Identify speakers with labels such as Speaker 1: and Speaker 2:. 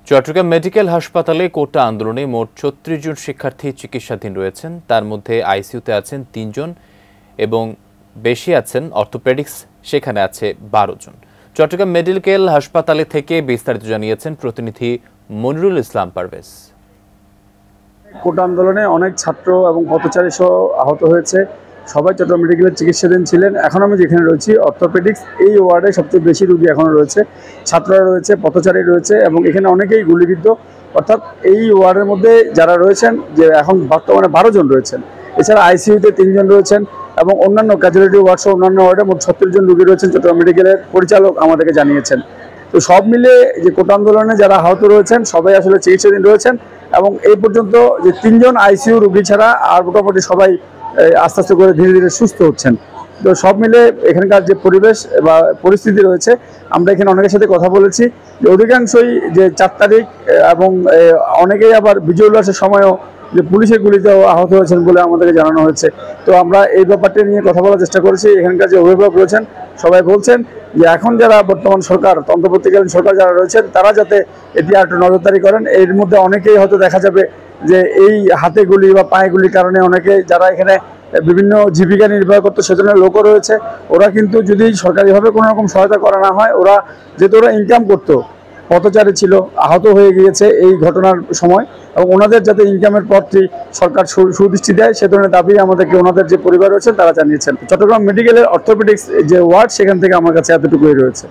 Speaker 1: Chittagong medical হাসপাতালে কোটা আন্দোলনে মোট ৩৬ জন শিক্ষার্থী চিকিৎসাধীন রয়েছেন। তার মধ্যে আইসিইউতে আছেন ৩ জন এবং বেশি আছেন অর্থোপেডিক্স, সেখানে আছে ১২ জন। চট্টগ্রাম মেডিকেল হাসপাতালে থেকে বিস্তারিত জানিয়েছেন প্রতিনিধি মনিরুল ইসলাম পারভেজ।
Speaker 2: কোটা আন্দোলনে অনেক ছাত্র এবং পথচারী সহ আহত হয়েছে। সবাই চট্টগ্রাম মেডিকেলের চিকিৎসাধীন ছিলেন। এখন আমি যেখানে রয়েছি অর্থোপেডিক্স, এই ওয়ার্ডে সবচেয়ে বেশি রোগী এখনও রয়েছে, ছাত্ররা রয়েছে, পথচারী রয়েছে এবং এখানে অনেকেই গুলিবিদ্ধ। অর্থাৎ এই ওয়ার্ডের মধ্যে যারা রয়েছেন যে এখন বর্তমানে ১২ জন রয়েছেন, এছাড়া আইসিইউতে ৩ জন রয়েছেন এবং অন্যান্য ক্যাজুয়ালিটি ওয়ার্ড সহ অন্যান্য ওয়ার্ডে মোট ৩৬ জন রোগী রয়েছেন, চট্টগ্রাম মেডিকেলের পরিচালক আমাদেরকে জানিয়েছেন। তো সব মিলে যে কোটা আন্দোলনে যারা আহত রয়েছেন সবাই আসলে চিকিৎসাধীন রয়েছেন এবং এই পর্যন্ত যে ৩ জন আইসিইউ রোগী ছাড়া আর মোটামুটি সবাই আস্তে আস্তে করে ধীরে ধীরে সুস্থ হচ্ছেন। তো সব মিলে এখানকার যে পরিবেশ বা পরিস্থিতি রয়েছে, আমরা এখানে অনেকের সাথে কথা বলেছি যে অধিকাংশই যে ৪ তারিখ এবং অনেকেই আবার বিজয় উল্লাসের সময়ও যে পুলিশের গুলিতেও আহত হয়েছেন বলে আমাদেরকে জানানো হয়েছে। তো আমরা এই ব্যাপারটি নিয়ে কথা বলার চেষ্টা করেছি। এখানকার যে অভিভাবক রয়েছেন সবাই বলছেন যে এখন যারা বর্তমান সরকার, অন্তর্বর্তীকালীন সরকার যারা রয়েছেন তারা যাতে এটি আর একটু নজরদারি করেন। এর মধ্যে অনেকেই হয়তো দেখা যাবে যে এই হাতে গুলি বা পায়ে গুলির কারণে অনেকে যারা এখানে বিভিন্ন জীবিকা নির্বাহ করতো সেজন্য লোকও রয়েছে, ওরা কিন্তু যদি সরকারিভাবে কোনো রকম সহায়তা করা না হয়, ওরা যেহেতু ওরা ইনকাম করতো, পথচারী ছিল, আহত হয়ে গিয়েছে এই ঘটনার সময়, এবং ওনাদের যাতে ইনকামের পথটি সরকার সুদৃষ্টি দেয় সে ধরনের দাবি আমাদেরকে ওনাদের যে পরিবার রয়েছেন তারা জানিয়েছেন। চট্টগ্রাম মেডিকেলের অর্থোপেডিক্স যে ওয়ার্ড, সেখান থেকে আমার কাছে এতটুকুই রয়েছে।